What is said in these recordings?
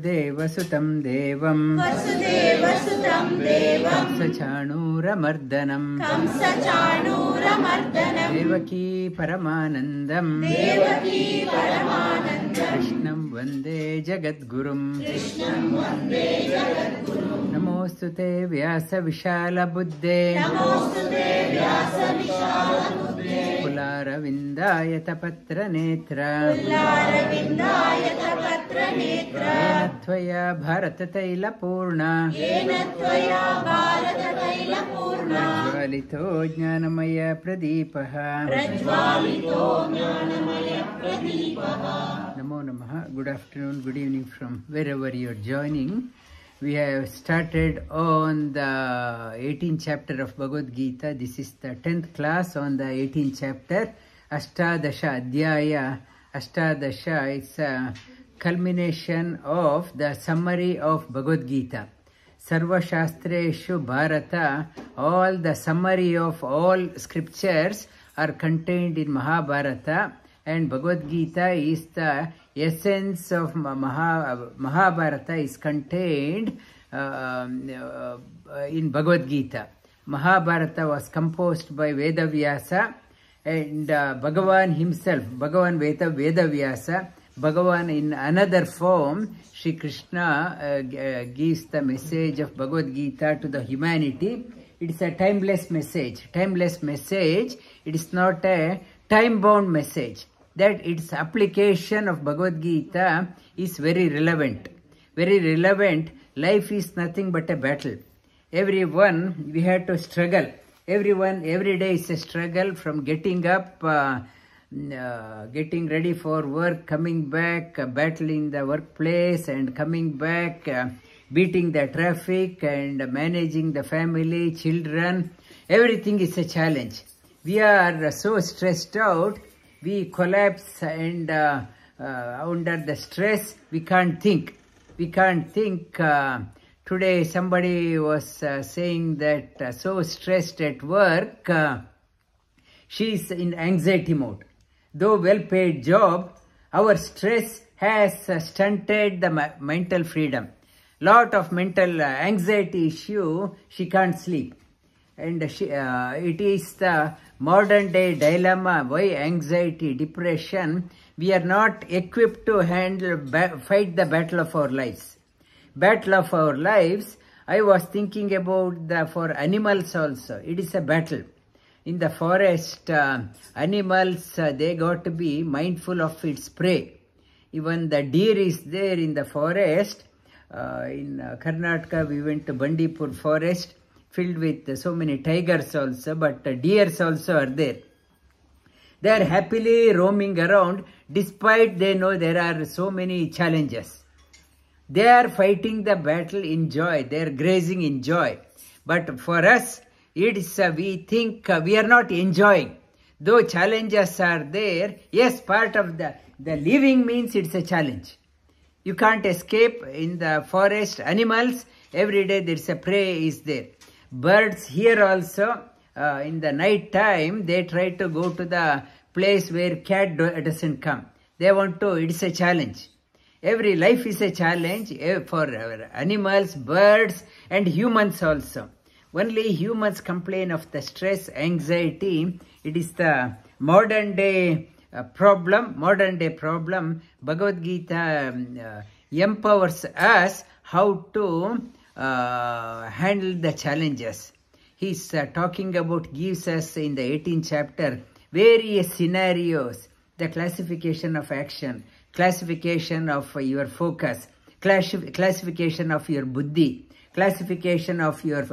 देवसुतं देवं कंसचाणूरमर्दनं देवकी परमानन्दं कृष्णं वन्दे जगद्गुरुं नमोऽस्तु ते व्यासविशालबुद्धे कुलारविन्दायतपत्रनेत्र येन त्वया भारततैलपूर्णा प्रज्वालितो ज्ञानमयप्रदीपः Namo Namaha. Good afternoon, good evening from wherever you are joining. We have started on the 18th chapter of Bhagavad Gita. This is the 10th class on the 18th chapter. Ashtadasha Adhyaya. Ashtadasha is a culmination of the summary of Bhagavad Gita. Sarva Shastreshu Bharata. All the summary of all scriptures are contained in Mahabharata. And Bhagavad Gita is the essence of Mahabharata is contained in Bhagavad Gita. Mahabharata was composed by Vedavyasa and Bhagavan himself, Bhagavan Vedavyasa. Bhagavan in another form, Shri Krishna gives the message of Bhagavad Gita to the humanity. It is a timeless message. Timeless message. It is not a time-bound message. That its application of Bhagavad Gita is very relevant. Very relevant. Life is nothing but a battle. Everyone, we have to struggle. Everyone, every day is a struggle from getting up, getting ready for work, coming back, battling the workplace and coming back, beating the traffic and managing the family, children. Everything is a challenge. We are so stressed out. We collapse and under the stress, we can't think. We can't think. Today somebody was saying that so stressed at work, she is in anxiety mode. Though well-paid job, our stress has stunted the mental freedom. Lot of mental anxiety issue, she can't sleep. And it is the modern day dilemma. Why anxiety, depression? We are not equipped to fight the battle of our lives. Battle of our lives, I was thinking about for animals also. It is a battle. In the forest, animals, they got to be mindful of its prey. Even the deer is there in the forest. In Karnataka, we went to Bandipur forest, filled with so many tigers also, but deers also are there. They are happily roaming around despite they know there are so many challenges. They are fighting the battle in joy. They are grazing in joy. But for us, it is we think we are not enjoying. Though challenges are there, yes, part of the living means it's a challenge. You can't escape in the forest. Animals, every day there's a prey is there. Birds here also, in the night time, they try to go to the place where cat doesn't come. They want to, it's a challenge. Every life is a challenge for animals, birds and humans also. Only humans complain of the stress, anxiety. It is the modern day problem. Bhagavad Gita empowers us how to handle the challenges. He's talking about, gives us in the 18th chapter various scenarios, the classification of action, classification of your focus, classification of your buddhi, classification of your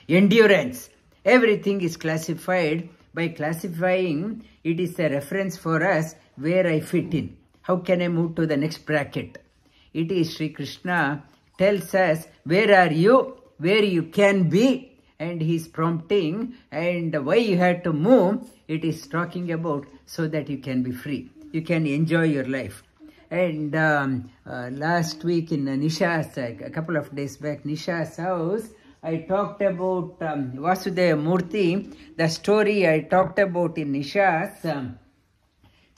endurance. Everything is classified. By classifying, it is a reference for us where I fit in. How can I move to the next bracket? It is Sri Krishna tells us where are you, where you can be, and he is prompting, and why you have to move. It is talking about so that you can be free, you can enjoy your life. And last week in Nisha's, a couple of days back, Nisha's house, I talked about Vasudeva Murthy. The story I talked about in Nisha's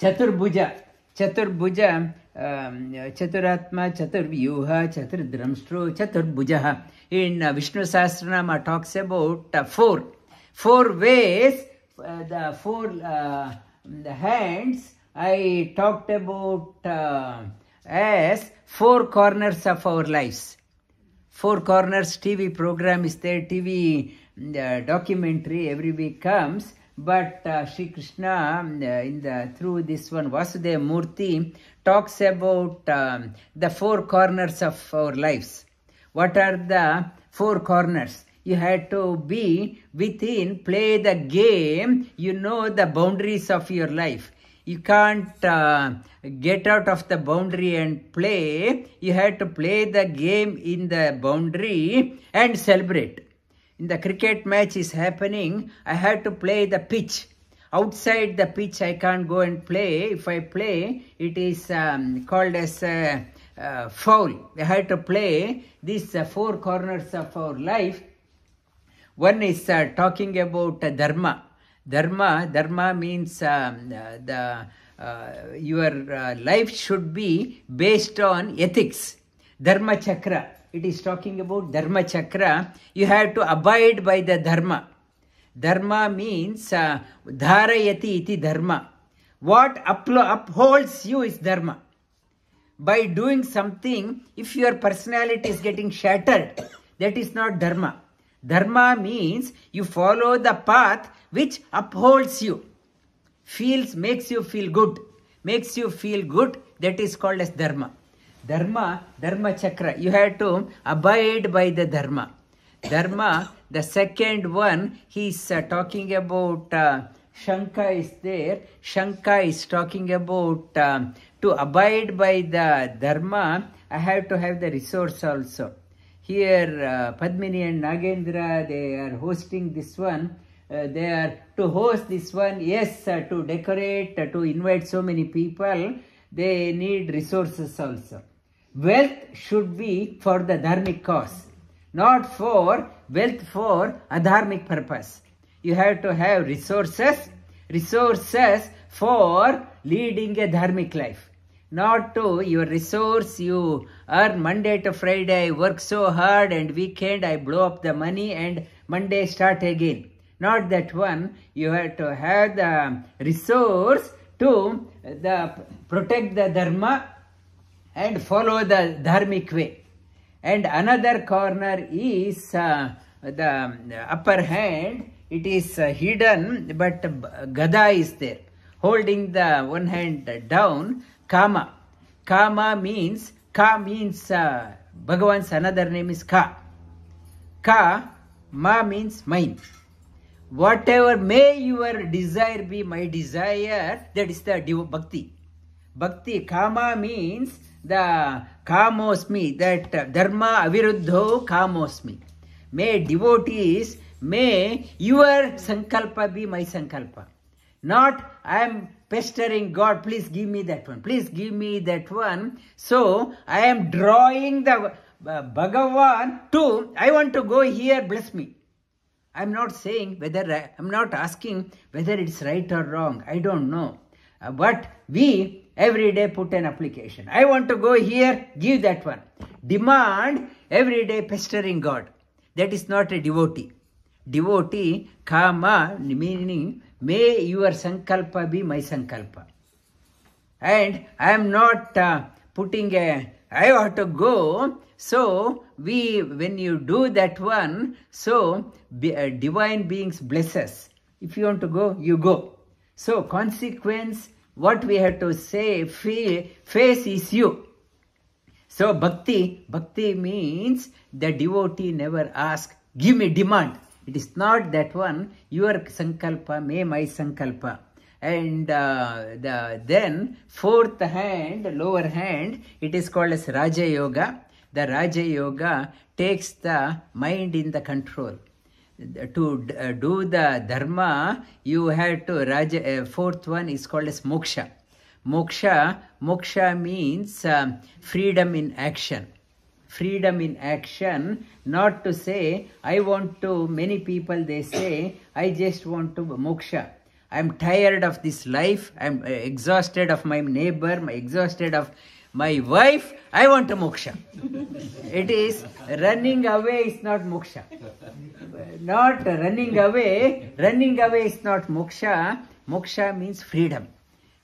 Chaturbhuja. Chaturbhuja, Chaturatma, Chaturvyuha, Chaturdramstru, Chaturbhuja. In Vishnu Sahasranama talks about four ways, the four the hands I talked about as four corners of our lives. Four corners TV program is there, TV documentary every week comes. But Sri Krishna, through this one, Vasudeva Murthy, talks about the four corners of our lives. What are the four corners? You have to be within, play the game, you know the boundaries of your life. You can't get out of the boundary and play. You have to play the game in the boundary and celebrate. In the cricket match is happening, I have to play the pitch. Outside the pitch, I can't go and play. If I play, it is called as foul. I have to play these four corners of our life. One is talking about dharma. Dharma means your life should be based on ethics. Dharma chakra. It is talking about Dharma Chakra. You have to abide by the Dharma. Dharma means Dharayati iti Dharma. What upholds you is Dharma. By doing something, if your personality is getting shattered, that is not Dharma. Dharma means you follow the path which upholds you. Makes you feel good. Makes you feel good, that is called as Dharma. Dharma Chakra. You have to abide by the Dharma. Dharma, the second one, he is talking about Shanka is there. Shanka is talking about to abide by the Dharma, I have to have the resource also. Here Padmini and Nagendra, they are hosting this one. They are to host this one, yes, to decorate, to invite so many people, they need resources also. Wealth should be for the dharmic cause, not for wealth for adharmic purpose. You have to have resources for leading a dharmic life. Not to your resource, you earn Monday to Friday, I work so hard, and weekend I blow up the money and Monday start again. Not that one. You have to have the resource to protect the dharma and follow the dharmic way. And another corner is the upper hand. It is hidden, but Gada is there, holding the one hand down. Kama. Ka means Bhagavan's another name is Ka. Ma means mine. Whatever may your desire be my desire, that is the bhakti. Bhakti, Kama means the Kamosmi, that Dharma Aviruddho Kamosmi. May devotees, may your Sankalpa be my Sankalpa. Not I am pestering God, please give me that one, please give me that one. So I am drawing the Bhagavan to, I want to go here, bless me. I am not saying whether, I am not asking whether it's right or wrong. I don't know. But we every day put an application. I want to go here, give that one. Demand every day pestering God. That is not a devotee. Devotee, Kama, meaning may your Sankalpa be my Sankalpa. And I am not putting I have to go. So when you do that one, so divine beings bless us. If you want to go, you go. So consequence, what we have to say, face is you. So bhakti means the devotee never asks, give me demand. It is not that one, your Sankalpa, may my Sankalpa. And then fourth hand, lower hand, it is called as Raja Yoga. The Raja Yoga takes the mind in the control. To do the dharma, you have to, fourth one is called as moksha. Moksha means freedom in action. Freedom in action, not to say, I want to, many people they say, I just want to moksha. I'm tired of this life. I'm exhausted of my neighbor. I'm exhausted of my wife. I want a moksha. It is running away is not moksha. Not running away. Running away is not moksha. Moksha means freedom.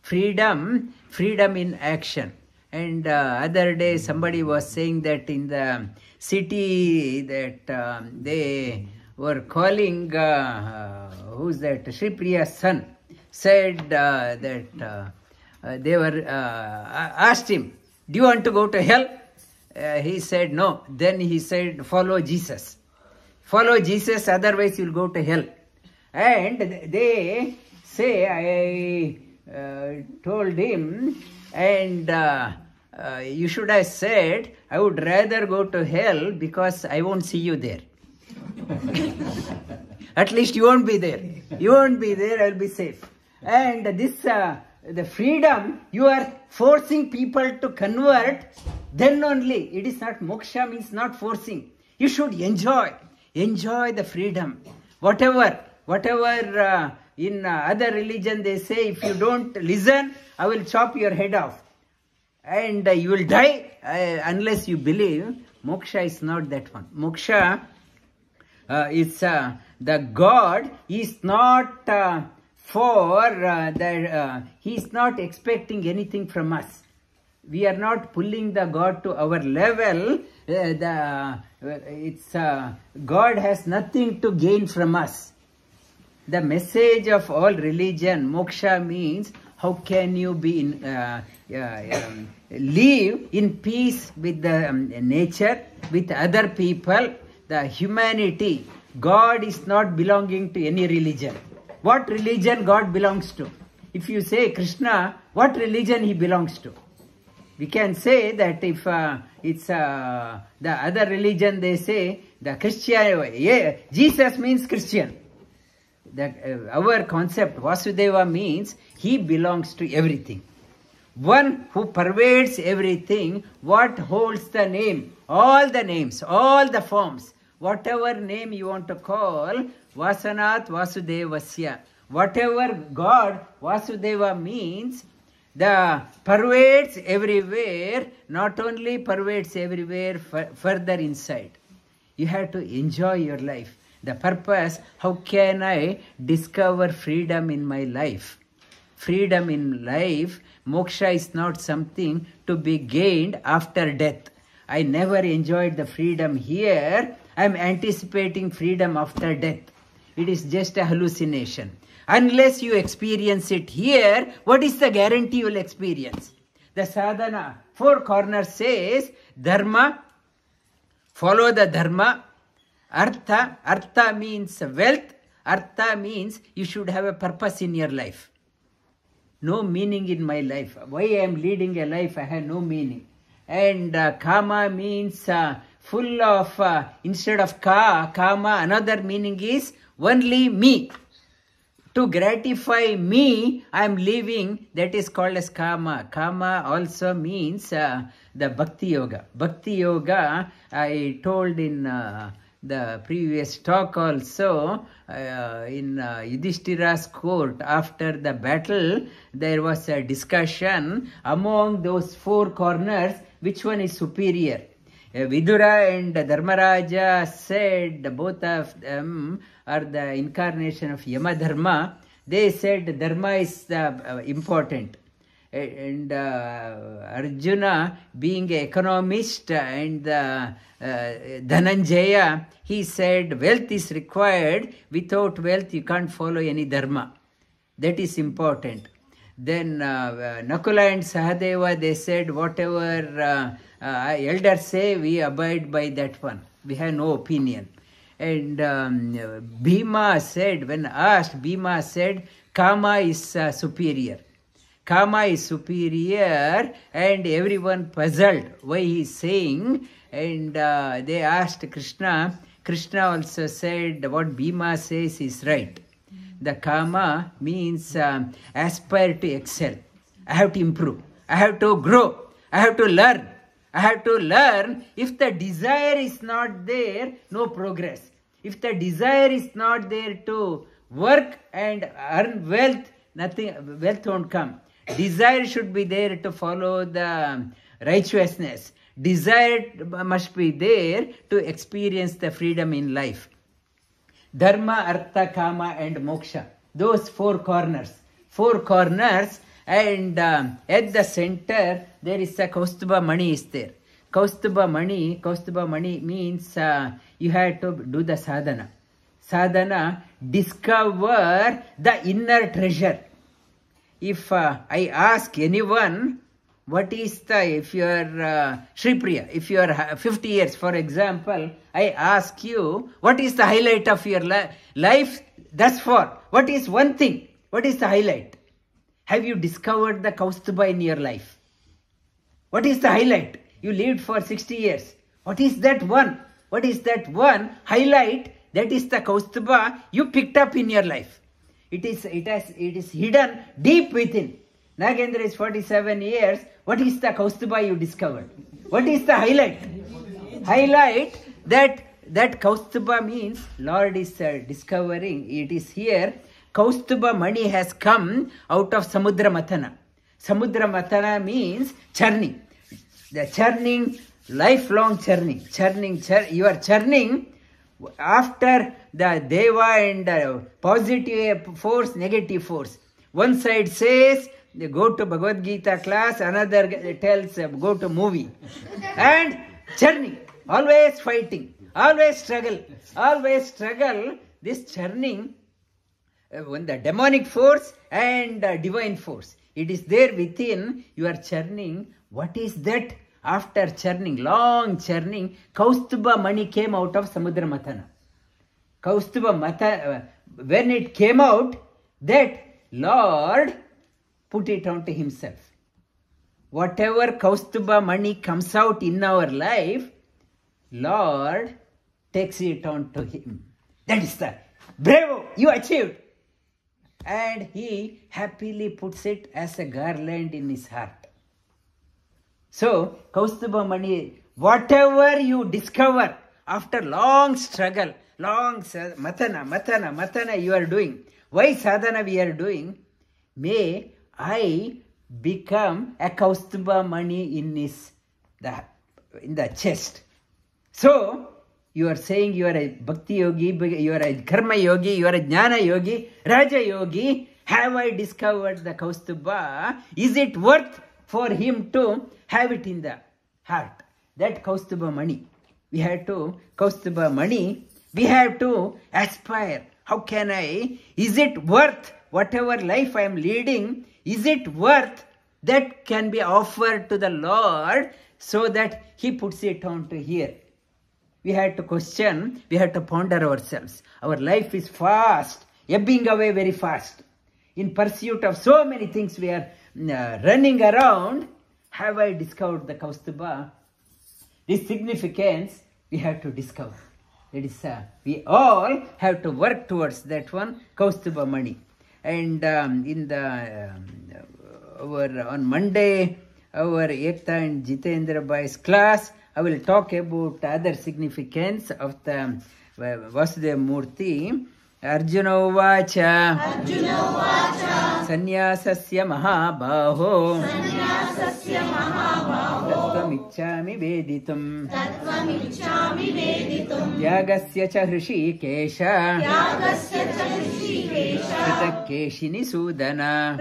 Freedom in action. And other day somebody was saying that in the city that they were calling, who's that, Sri Priya's son, said that they were asked him, do you want to go to hell? He said no. Then he said, follow Jesus. Follow Jesus, otherwise you'll go to hell. And they say, I told him, and you should have said, I would rather go to hell because I won't see you there. At least you won't be there. You won't be there, I'll be safe. And this, the freedom, you are forcing people to convert, then only. It is not, moksha means not forcing. You should enjoy the freedom. Whatever in other religion they say, if you don't listen, I will chop your head off. And you will die unless you believe. Moksha is not that one. Moksha is the God is not he is not expecting anything from us. We are not pulling the God to our level. God has nothing to gain from us. The message of all religion, moksha, means how can you be live in peace with the nature, with other people, the humanity. God is not belonging to any religion. What religion God belongs to? If you say Krishna, what religion he belongs to? We can say that if it's the other religion, they say the Christian, Jesus means Christian. Our concept, Vasudeva, means he belongs to everything. One who pervades everything, what holds the name, all the names, all the forms, whatever name you want to call, Vasanat Vasudevasya. Whatever God, Vasudeva means, the pervades everywhere, not only pervades everywhere, further inside. You have to enjoy your life. The purpose, how can I discover freedom in my life? Freedom in life, moksha is not something to be gained after death. I never enjoyed the freedom here. I am anticipating freedom after death. It is just a hallucination. Unless you experience it here, what is the guarantee you will experience? The sadhana, four corners says, dharma, follow the dharma. Artha means wealth. Artha means you should have a purpose in your life. No meaning in my life. Why I am leading a life, I have no meaning. And kama means full of, instead of kama, another meaning is only me. To gratify me, I am living, that is called as kama. Kama also means the bhakti yoga. Bhakti yoga, I told in the previous talk also, in Yudhishthira's court, after the battle, there was a discussion among those four corners, which one is superior. Vidura and Dharmaraja said both of them are the incarnation of Yamadharma. They said Dharma is important. And Arjuna, being an economist, and Dhananjaya, he said wealth is required. Without wealth, you can't follow any Dharma. That is important. Then Nakula and Sahadeva, they said whatever elders say, we abide by that one. We have no opinion. And Bhima said, when asked, Bhima said, Kama is superior. Kama is superior, and everyone puzzled why he is saying. And they asked Krishna. Krishna also said what Bhima says is right. The kama means aspire to excel. I have to improve. I have to grow. I have to learn. I have to learn. If the desire is not there, no progress. If the desire is not there to work and earn wealth, wealth won't come. Desire should be there to follow the righteousness. Desire must be there to experience the freedom in life. Dharma, Artha, Kama and Moksha. Those four corners. And at the center there is a Kaustubha Mani is there. Kaustubha Mani means you have to do the sadhana. Sadhana, discover the inner treasure. If I ask anyone, what is if you are Sri Priya, if you are 50 years, for example, I ask you, what is the highlight of your life thus far? What is one thing? What is the highlight? Have you discovered the Kaustubha in your life? What is the highlight? You lived for 60 years. What is that one? What is that one highlight? That is the Kaustubha you picked up in your life. It is hidden deep within. Nagendra is 47 years. What is the Kaustubha you discovered? What is the highlight? Highlight that Kaustubha means Lord is discovering. It is here. Kaustubha Mani has come out of Samudra Mathana. Samudra Mathana means churning. The churning, lifelong churning. You are churning after the Deva and positive force, negative force. One side says, go to Bhagavad Gita class, another tells, go to movie. And churning, always fighting, always struggle. This churning, when the demonic force and divine force, it is there within, you are churning. What is that? After churning, long churning, Kaustubha Mani came out of Samudra Mathana. Kaustubha Mathana, when it came out, that Lord put it onto himself. Whatever Kaustubha Mani comes out in our life, Lord takes it onto him. That is the bravo, you achieved. And he happily puts it as a garland in his heart. So, Kaustubha Mani, whatever you discover after long struggle, long matana you are doing. Why sadhana we are doing? May I become a Kaustubha Mani in the chest. So, you are saying you are a Bhakti Yogi, you are a Karma Yogi, you are a Jnana Yogi, Raja Yogi. Have I discovered the Kaustubha? Is it worth for him to have it in the heart? That Kaustubha Mani. We have to aspire. How can I? Is it worth whatever life I am leading? Is it worth that can be offered to the Lord so that he puts it on to here? We have to question, we have to ponder ourselves. Our life is fast, ebbing away very fast. In pursuit of so many things we are running around. Have I discovered the Kaustubha? This significance we have to discover. That is, we all have to work towards that one, Kaustubha Mani. And on Monday, our Ekta and Jitendra Bhai's class, I will talk about other significance of the Vasudeva Murti. Arjuna Uvacha Sannyasasya Mahabaho Tattvamichchami Veditum Yagasya cha Hrishikesha Pritakkeshini Sudana.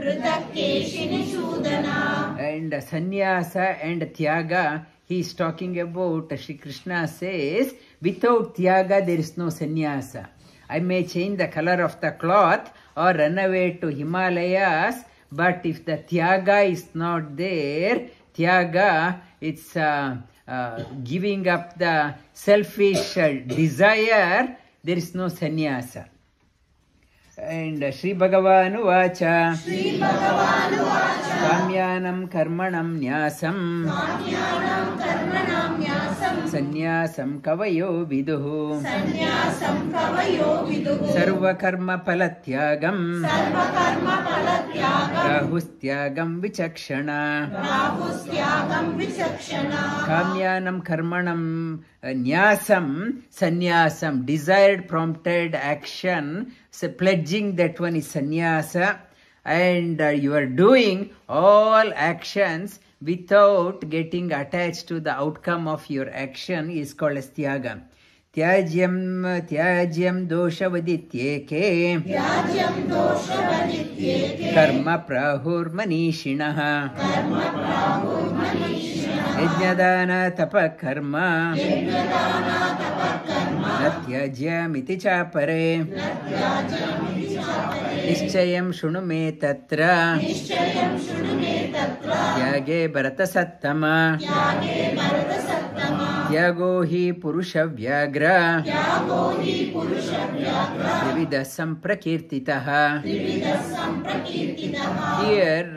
And sannyasa and tyaga, he is talking about, Shri Krishna says, without tyaga there is no sannyasa. I may change the color of the cloth or run away to Himalayas, but if the tyaga is not there, tyaga, it's giving up the selfish desire, there is no sannyasa. And Sri Bhagavan Uvacha Kamyanam Karmanam Nyasam Sannyasam Kavayo Viduhu Sarva Karma Palatyagam Rahustyagam vichakshana. Kamyanam karmanam nyasam sannyasam. Desired prompted action. So pledging, that one is sannyasa. And you are doing all actions without getting attached to the outcome of your action is called as tyaga. Tyajyam doshavadityeke karma prahur manishinaha yajnadana tapakarma natyajyamiti chapare nischayam shunu me tatra tyage bharata sattama Tyago hi purusha vyagra Trivida samprakirtitaha. Here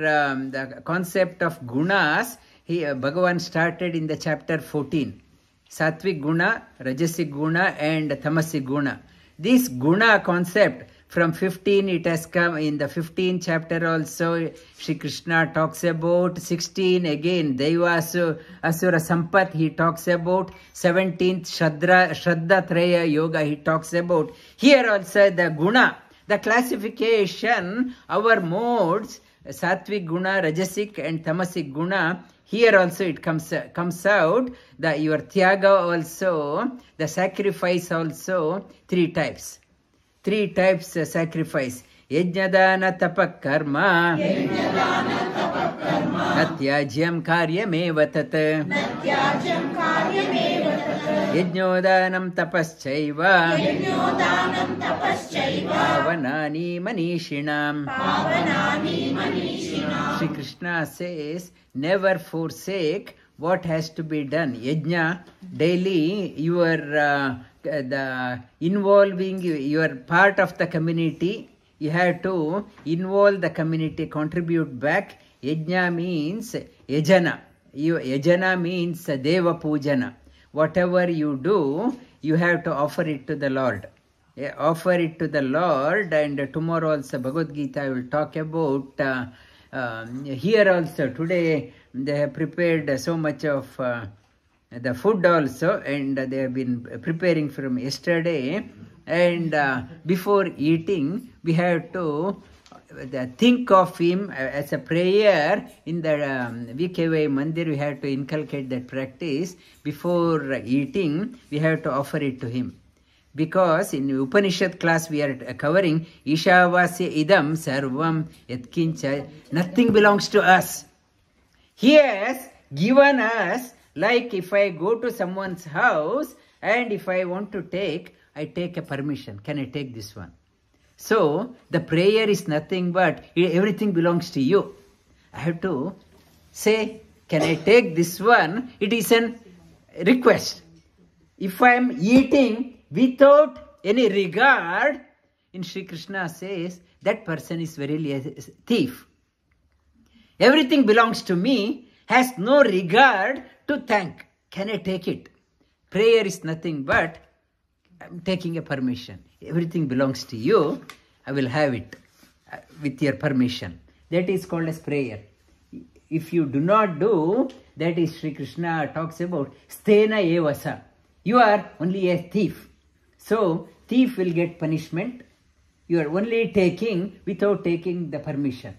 the concept of gunas, Bhagavan started in the chapter 14. Sattvic guna, Rajasic guna and Tamasic guna. This guna concept from 15 it has come in the 15th chapter also. Shri Krishna talks about 16 again Daiva Asura Sampat he talks about 17th Shraddha Traya Yoga he talks about. Here also the guna, the classification, our modes, Sattvic guna, Rajasic and Tamasic guna. Here also it comes out that your tyaga also, the sacrifice also, three types sacrifice. Yajnadana tapakarma natyajyam karyameva tat yajnodanam tapaschaiva pavanani manishinam. Shri Krishna says, never forsake what has to be done. Yajna, daily you are the involving, you are part of the community. You have to involve the community, contribute back. Yajna means yajana. Yajana means deva pujana. Whatever you do, you have to offer it to the Lord. Offer it to the Lord. And tomorrow also Bhagavad Gita will talk about. Here also today they have prepared so much of the food also, and they have been preparing from yesterday. And before eating, we have to think of him as a prayer. In the VKY Mandir, we have to inculcate that practice. Before eating, we have to offer it to him. Because in Upanishad class we are covering Ishavasya idam sarvam yatkincha, nothing belongs to us. He has given us, like if I go to someone's house and if I want to take, I take a permission. Can I take this one? So the prayer is nothing but everything belongs to you. I have to say, can I take this one? It is a request. If I am eating without any regard, in Sri Krishna says, that person is verily a thief. Everything belongs to me, has no regard to thank. Can I take it? Prayer is nothing but I'm taking a permission. Everything belongs to you. I will have it with your permission. That is called as prayer. If you do not do, that is Sri Krishna talks about stena evasa. You are only a thief. So, thief will get punishment. You are only taking without taking the permission.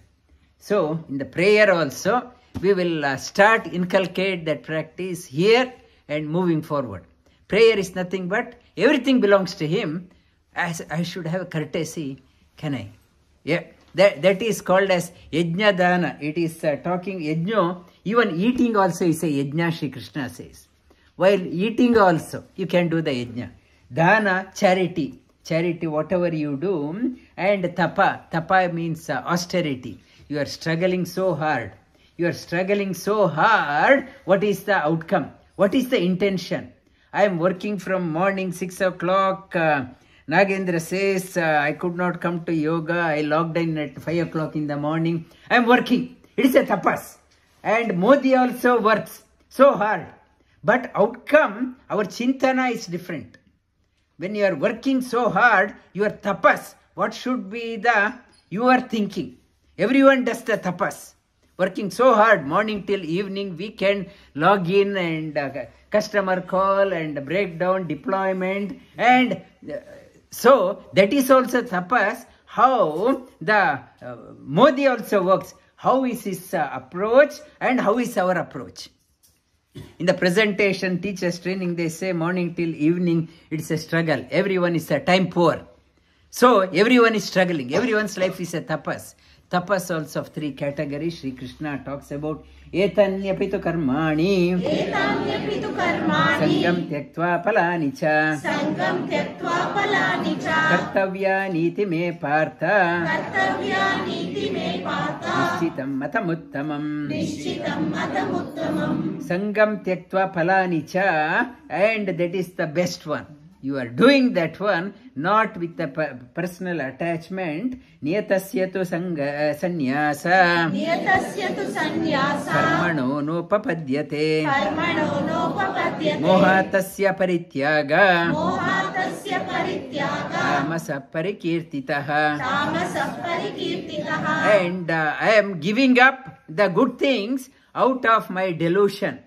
So, in the prayer also, we will start inculcate that practice here and moving forward. Prayer is nothing but everything belongs to him. As I should have a courtesy, can I? Yeah, that is called as yajna dana. It is talking yajna. Even eating also is a yajna, Shri Krishna says. While eating also, you can do the yajna. Dana, charity. Charity, whatever you do. And tapa. Tapa means austerity. You are struggling so hard. You are struggling so hard. What is the outcome? What is the intention? I am working from morning 6 o'clock. Nagendra says, I could not come to yoga. I logged in at 5 o'clock in the morning. I am working. It is a tapas. And Modi also works so hard. But outcome, our chintana is different. When you are working so hard, your tapas, what should be you are thinking. Everyone does the tapas. Working so hard, morning till evening, weekend, log in and customer call and breakdown, deployment. And so that is also tapas. How the Modi also works. How is his approach and how is our approach? In the presentation, teachers training, they say morning till evening, it's a struggle. Everyone is a time poor. So everyone is struggling. Everyone's life is a tapas. Tapas also of 3 categories. Sri Krishna talks about Etanyapitu karmani Sangam tyaktva palani cha Kartavya niti me partha Nishchitam matamuttamam Sangam tyaktva palani cha, and that is the best one. You are doing that one not with the personal attachment. Niyatasya tu sannyasa Karmano nopapadyate Mohatasya parityaga Tamasa parikirtitaha. And I am giving up the good things out of my delusion.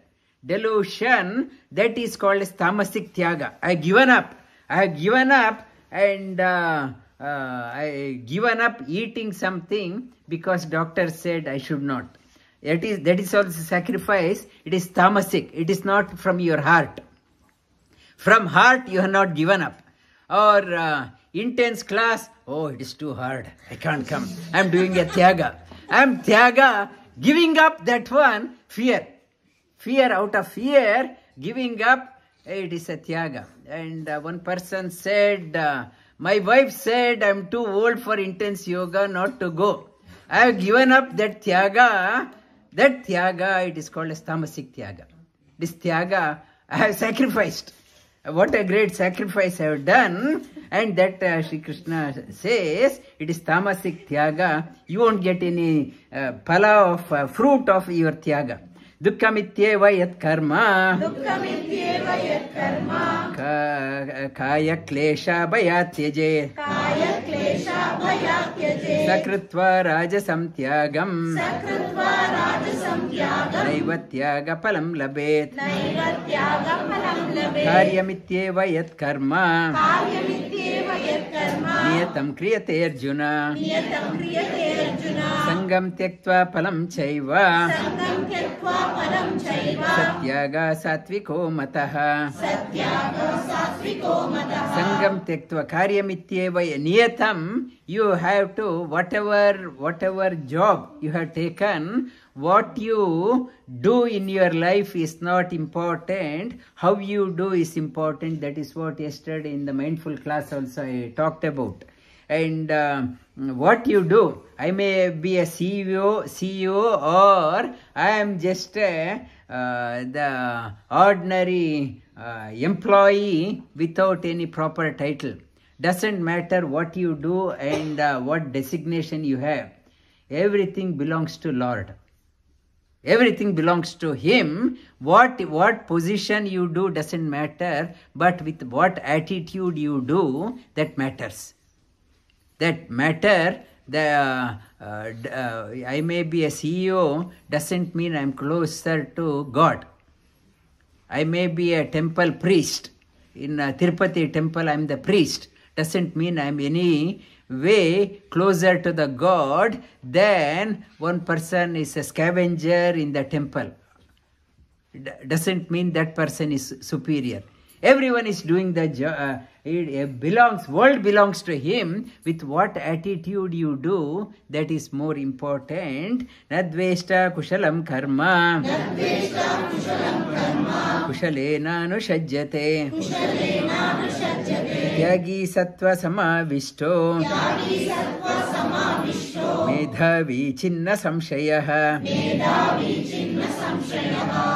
Delusion, that is called as tamasic tyaga. I have given up and I given up eating something because doctor said I should not. That is also sacrifice. It is tamasic. It is not from your heart. From heart you have not given up. Or intense class, oh, it is too hard, I can't come. I am doing a tyaga. I am tyaga, giving up that one, fear. Fear, out of fear, giving up, it is a tyaga. And one person said, my wife said, I am too old for intense yoga, not to go. I have given up that tyaga. That tyaga, it is called as tamasic tyaga. This tyaga, I have sacrificed. What a great sacrifice I have done. And that Sri Krishna says, it is tamasic tyaga. You won't get any pala of fruit of your tyaga. Dukkamityeva yat karma Kaya klesha bhayatyaje Sakritva rajasam tyagam Naivatyaga palam labet Karyamityeva yat karma Niyatam kriyate arjuna Sangam tyaktva palam chaiva Satyaga satviko mataha Sangam tyaktva karyamityeva niyatam. You have to, whatever job you have taken, what you do in your life is not important. How you do is important. That is what yesterday in the mindful class also I talked about. And what you do, I may be a CEO or I am just the ordinary employee without any proper title. Doesn't matter what you do and what designation you have. Everything belongs to Lord. Everything belongs to Him. What position you do doesn't matter, but with what attitude you do, that matters. That matter. I may be a CEO doesn't mean I'm closer to God. I may be a temple priest. In Tirupati temple, I'm the priest. Doesn't mean I'm any way closer to the God than one person is a scavenger in the temple. Doesn't mean that person is superior. Everyone is doing the job. World belongs to Him. With what attitude you do, that is more important. Nadveshta kushalam karma. Kushalena anushajyate. Tyagi sattva samavishto. Medhavi chinna samshayah.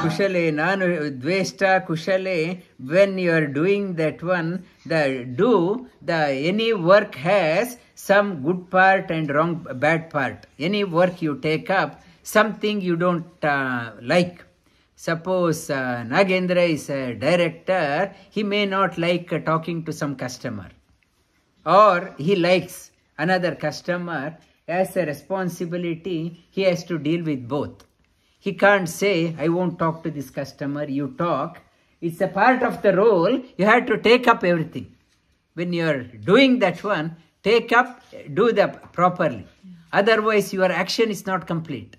Kushalena dveshta kushale. When you are doing that one, any work has some good part and bad part. Any work you take up, something you don't like. Suppose Nagendra is a director, he may not like talking to some customer. Or he likes another customer. as a responsibility, he has to deal with both. He can't say, I won't talk to this customer, you talk. It's a part of the role, you have to take up everything. When you're doing that one, take up, do that properly. Otherwise, your action is not complete.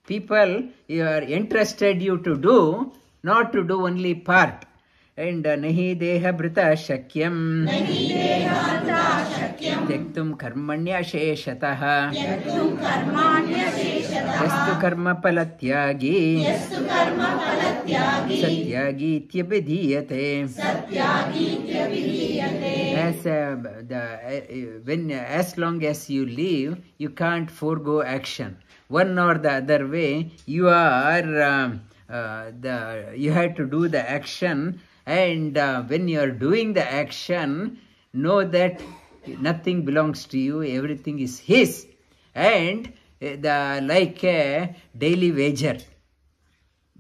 People you are interested you to do, not to do only part. And nahi deha brita shakyam tyaktum karmanya sheshatah yastu karma palatyagi satyagi ityabhidhiyate. As long as you live, you can't forego action. One or the other way, you are you have to do the action. And when you are doing the action, know that nothing belongs to you, everything is his. And like a daily wager,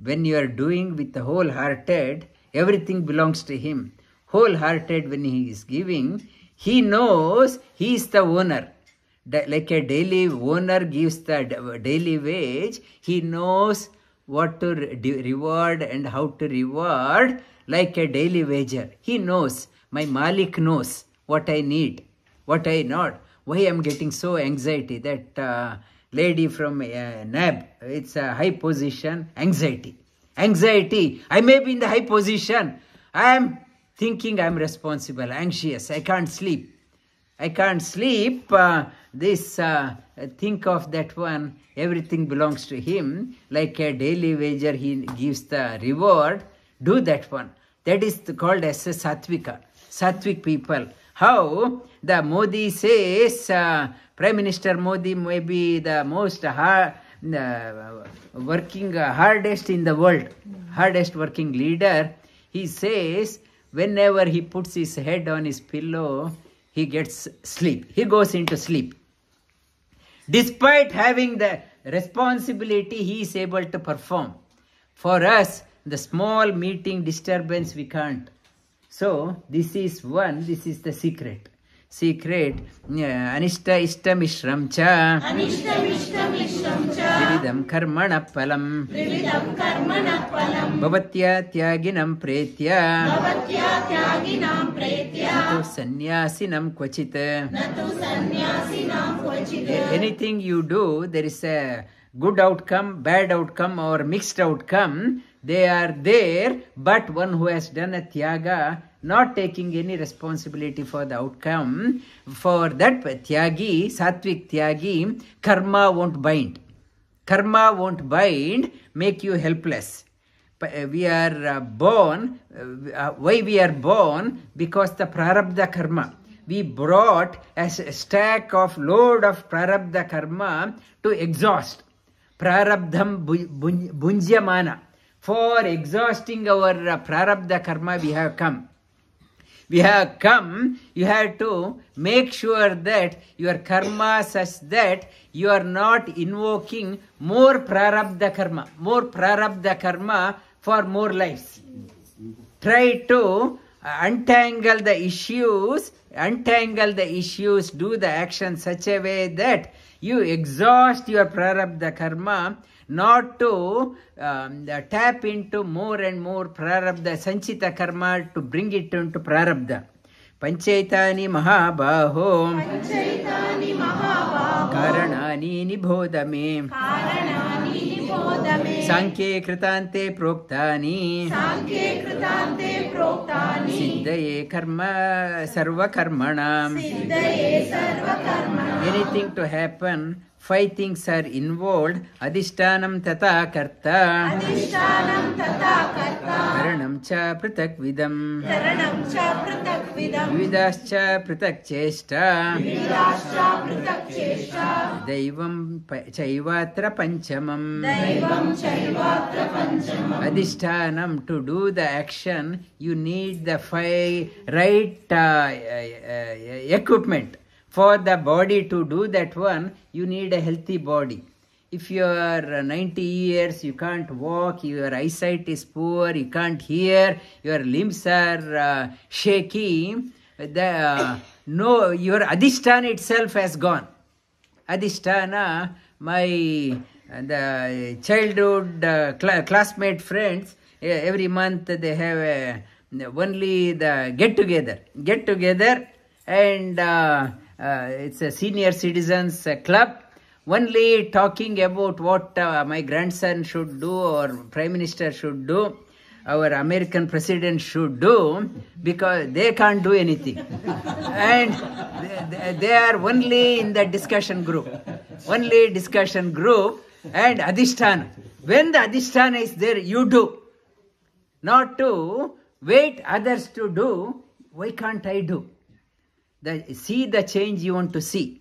when you are doing with the wholehearted, everything belongs to him. Wholehearted when he is giving, he knows he is the owner. Like a daily owner gives the daily wage, he knows what to reward and how to reward. Like a daily wager, he knows, my Malik knows what I need, what I not. Why I am getting so anxiety? That lady from NAB, it's a high position, anxiety. I may be in the high position. I am thinking I am responsible, anxious, I can't sleep. Think of that one, everything belongs to him. Like a daily wager, he gives the reward. Do that one. That is called as a Sattvic people. How the Modi says, Prime Minister Modi may be the most hardest in the world, hardest working leader. He says, whenever he puts his head on his pillow, he gets sleep. He goes into sleep. Despite having the responsibility, he is able to perform. For us, the small meeting disturbance, we can't. So, this is the secret. Anishta ishta mishram cha vividam karmana palam bhavatya tyaginam pretya natu sannyasinam kvachit. Anything you do, there is a good outcome, bad outcome or mixed outcome. They are there, but one who has done a tyaga, not taking any responsibility for the outcome, for that tyagi, sattvic tyagi, karma won't bind. Karma won't bind, make you helpless. We are born, why we are born? Because the prarabdha karma. We brought a stack of load of prarabdha karma to exhaust. Prarabdham bunjyamana. For exhausting our prarabdha karma, we have come. You have to make sure that your karma such that you are not invoking more prarabdha karma for more lives. Try to untangle the issues, do the action such a way that you exhaust your prarabdha karma, not to tap into more and more prarabdha, sanchita karma to bring it into prarabdha. Panchaitani mahabaho karanani nibodame Sankhe kritante proktani siddhaye karma sarva karmanam. Anything to happen, 5 things are involved. Adhishtanam tata karta karanam cha pratak vidam vividascha pratak cheshta daivam chaivatra panchamam. Adhishtanam, to do the action, you need the 5 right equipment. For the body to do that one, you need a healthy body. If you are 90 years, you can't walk, your eyesight is poor, you can't hear, your limbs are shaky, your adhisthana itself has gone. Adhisthana, the childhood classmate friends, every month they have only the get together, and it's a senior citizens club, only talking about what my grandson should do or prime minister should do, our American president should do, because they can't do anything. And they are only in the discussion group. And Adhisthana. When the Adhisthana is there, you do. Not to wait others to do. Why can't I do? See the change you want to see.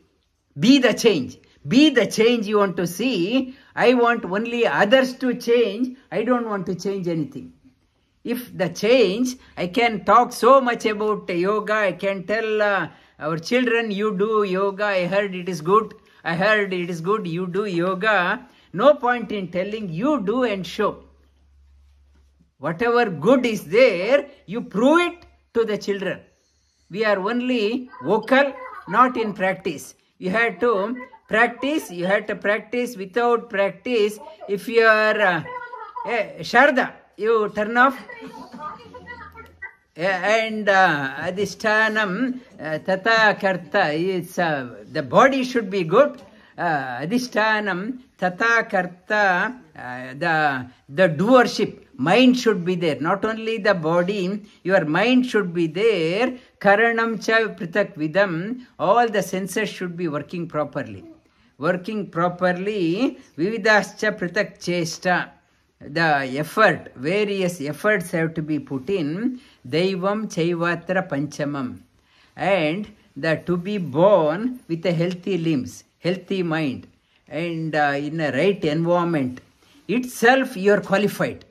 Be the change. Be the change you want to see. I want only others to change. I don't want to change anything. If the change, I can talk so much about yoga. I can tell our children, you do yoga. I heard it is good. You do yoga. No point in telling, you do and show. Whatever good is there, you prove it to the children. We are only vocal, not in practice. You have to practice. Without practice. If you are Sharda, you turn off. And Adhishthanam tata karta, the body should be good. Adhishthanam tata karta, the doership, mind should be there. Not only the body, your mind should be there. Karanam cha pritak vidam, all the senses should be working properly. Vividascha pritak chesta. The effort, various efforts have to be put in. Daivam chaivatra panchamam. And to be born with a healthy limbs, healthy mind, and in a right environment, itself you are qualified.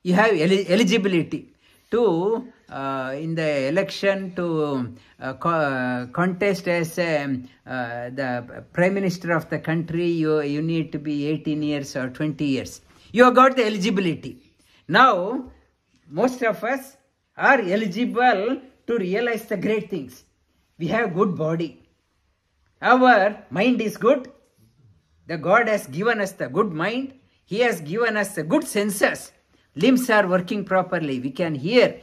You have eligibility to, in the election, to contest as the Prime Minister of the country. You need to be 18 years or 20 years. You have got the eligibility. Now, most of us are eligible to realize the great things. We have good body. Our mind is good. The God has given us the good mind. He has given us the good senses. Limbs are working properly. We can hear,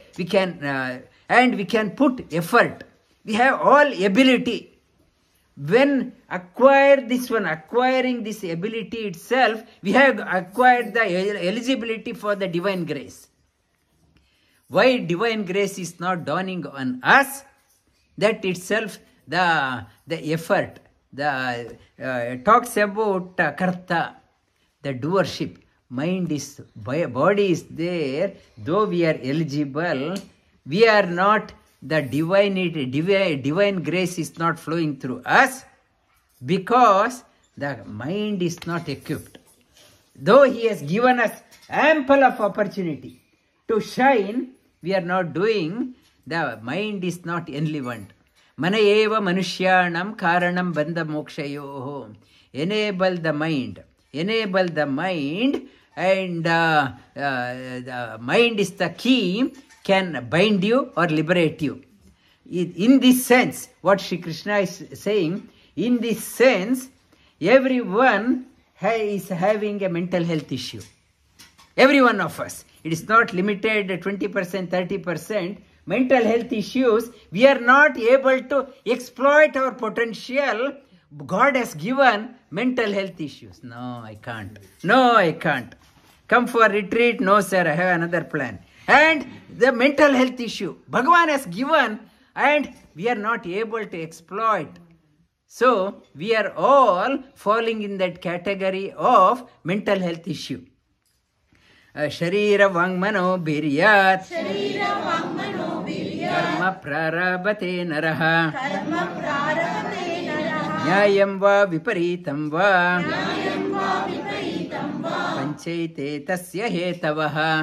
and we can put effort. We have all ability. When acquiring this ability itself, we have acquired the eligibility for the divine grace. Why divine grace is not dawning on us? That itself, the effort, talks about karta, the doership. Mind is, body is there. Though we are eligible, we are not. The divine grace is not flowing through us because the mind is not equipped. Though He has given us ample of opportunity to shine, we are not doing. The mind is not enlivened. Mana eva manushyanam karanam bandha mokshayoho. Enable the mind, and the mind is the key. Can bind you or liberate you. In this sense, what Shri Krishna is saying, in this sense, everyone is having a mental health issue. Every one of us. It is not limited 20%, 30%. Mental health issues, we are not able to exploit our potential. God has given mental health issues. No, I can't. Come for retreat? No, sir, I have another plan. And the mental health issue, Bhagavan has given, and we are not able to exploit. So, we are all falling in that category of mental health issue. Sharira Vangmano Biryat Karma Prarabhate Naraha Nyayam Va Viparitam Va Panchaite Tasya Hetavaha.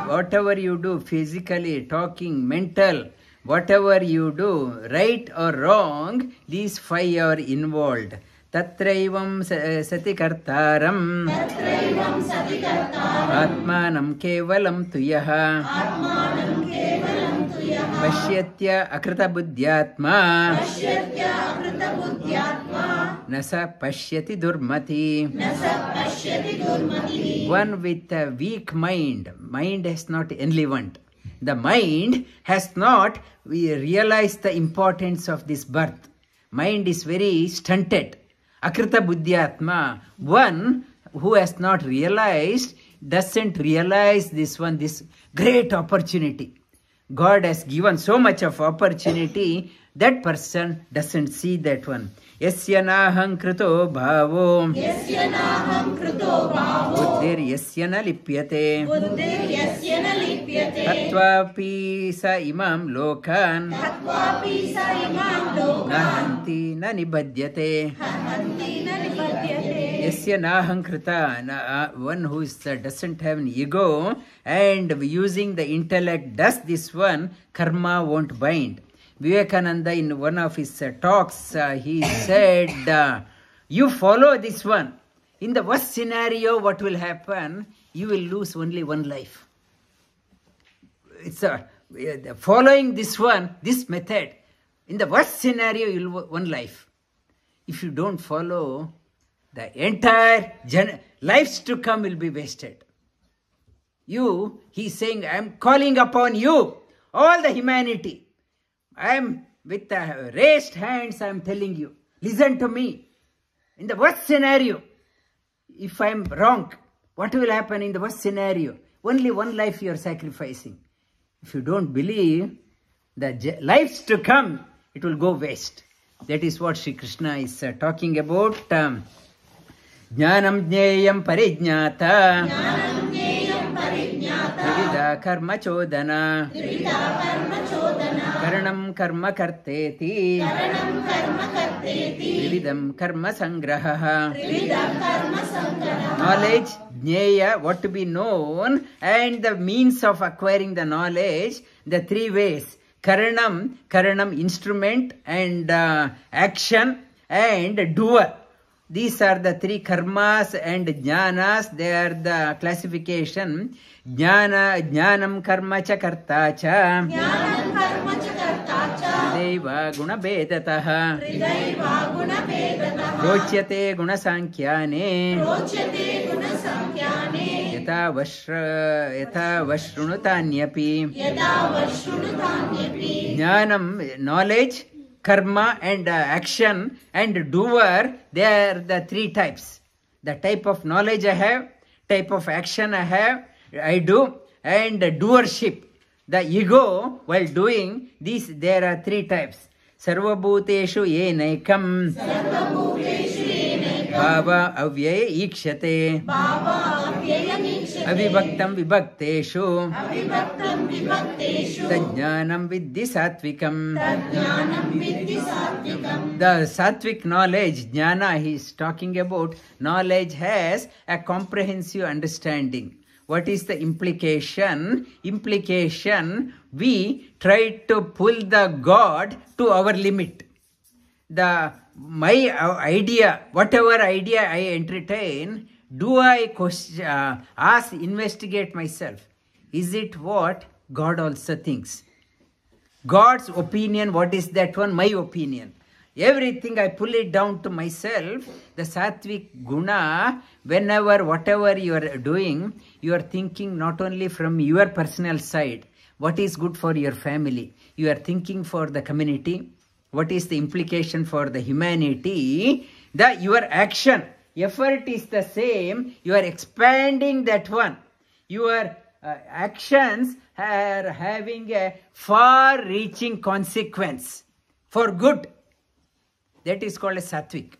Whatever you do, physically, talking, mental, whatever you do, right or wrong, these 5 are involved. Tatraivam sati kartaram Atmanam kevalam tuyaha Pashyatya akrita buddhyatma nasa pashyati durmati. One with a weak mind has not enlivened. The mind has not realized the importance of this birth. Mind is very stunted. Akrita buddhyatma, one who has not realized, doesn't realize this great opportunity. God has given so much of opportunity, that person doesn't see that one. Yasya naham krito bhavo buddhir yasya na lipyate hatvapi sa imam lokan nahanti na nibhadyate. Yasya naham krita, one who doesn't have an ego and using the intellect does this one, karma won't bind. Vivekananda in one of his talks, he said, you follow this one. In the worst scenario, what will happen? You will lose only one life. It's following this one, this method. In the worst scenario, you will lose one life. If you don't follow, the entire lives to come will be wasted. He's saying, I am calling upon you, all the humanity. I am with raised hands, I am telling you, listen to me. In the worst scenario, if I am wrong, what will happen in the worst scenario? Only one life you are sacrificing. If you don't believe, the lives to come, it will go waste. That is what Sri Krishna is talking about. Jnanam jneyam parijñāta Trivida karma chodana Karanam karma karteti Trividam karma sangraha. Knowledge, jneya, what to be known, and the means of acquiring the knowledge, the three ways. Karanam, instrument, and action, and doer. These are the three karmas and jnanas. They are the classification. Jnanam karma cha karta cha. Hridaiva guna bedataha. Rocyate guna sankyane. Yata vashrunutânyapi. Jnanam, knowledge, karma and action, and doer, they are the three types. The type of knowledge I have, type of action I do, and doership. The ego, while doing these, there are three types. Sarvabhuteshu yenaikam bhava avyaya ikshate avibhaktam vibhakteshu tajnanam viddhi sattvikam. The sattvic knowledge, jnana, he is talking about. Knowledge has a comprehensive understanding. What is the implication? Implication, we try to pull the God to our limit. My idea, whatever idea I entertain, do I investigate myself? Is it what God also thinks? God's opinion, what is that one? My opinion. Everything I pull it down to myself. The sattvic guna, whatever you are doing, you are thinking not only from your personal side, what is good for your family. You are thinking for the community. What is the implication for the humanity? Your action, effort is the same. You are expanding that one. Your actions are having a far-reaching consequence for good. That is called a sattvic.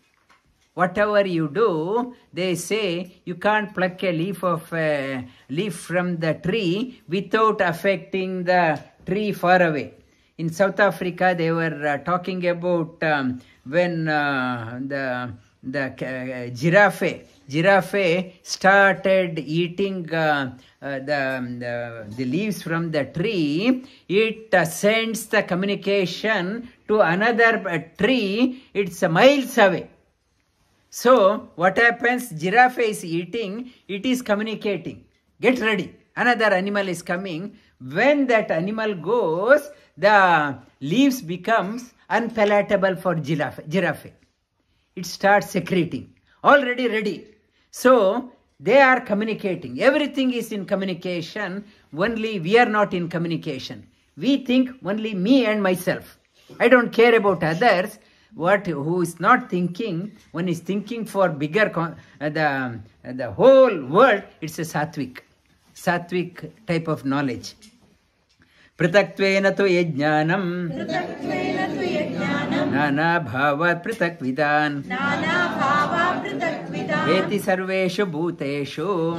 Whatever you do, they say you can't pluck a leaf from the tree without affecting the tree far away. In South Africa, they were talking about when the giraffe started eating the leaves from the tree. It sends the communication to another tree. It's miles away. So what happens? Giraffe is eating. It is communicating. Get ready. Another animal is coming. When that animal goes, the leaves becomes unpalatable for giraffe. It starts secreting. Already ready. So they are communicating. Everything is in communication. Only we are not in communication. We think only me and myself. I don't care about others. Who is not thinking, one is thinking for bigger, the whole world, it's a sattvic type of knowledge. Pritaktveena tu yajnanam nana bhavat pritakvidan veti sarveshu bhuteshu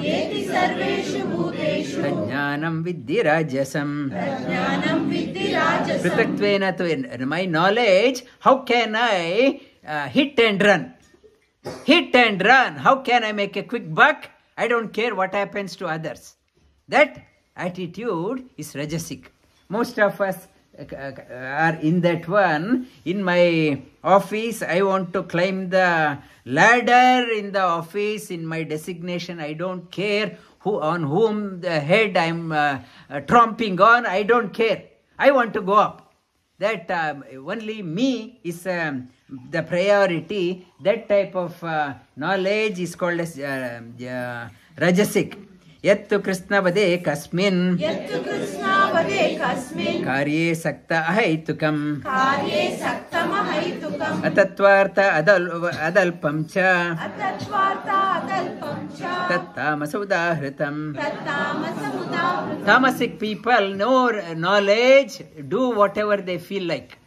tajnanam viddhi rajasam. Pritaktveena tu, my knowledge, how can I hit and run? Hit and run. How can I make a quick buck? I don't care what happens to others. That attitude is rajasic. Most of us are in that one. In my office, I want to climb the ladder in the office, in my designation. I don't care on whom the head I'm tromping on. I don't care. I want to go up. That only me is the priority. That type of knowledge is called as rajasic. Yattu Krishna vade kasmin karye sakta ahaitukam atatvarta adalpam cha tattamasa udahritam. Tamasic people, no knowledge, do whatever they feel like.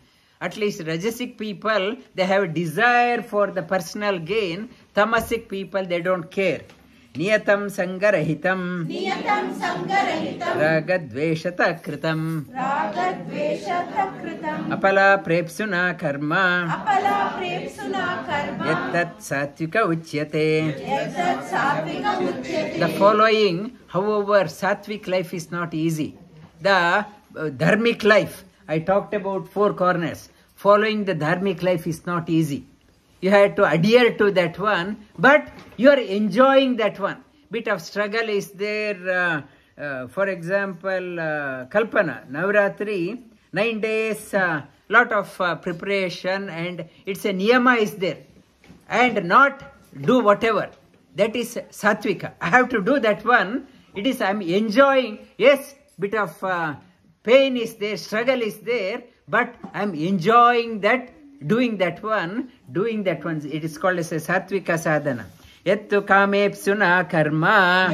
At least rajasic people, they have a desire for the personal gain. Tamasic people, they don't care. Niyatam sangarahitam ragadveshata kritam apala prepsuna karma yattat satvika uchyate. The following, however, sattvic life is not easy. The dharmic life, I talked about 4 corners. Following the dharmic life is not easy. You have to adhere to that one, but you are enjoying that one. Bit of struggle is there. For example, Kalpana, Navratri, 9 days, lot of preparation, and it's a niyama is there. And not do whatever. That is sattvika. I have to do that one. It is, I'm enjoying. Yes, bit of pain is there, struggle is there, but I'm enjoying that. Doing that one, it is called as a sattvika sadhana. Yattu kamepsuna karma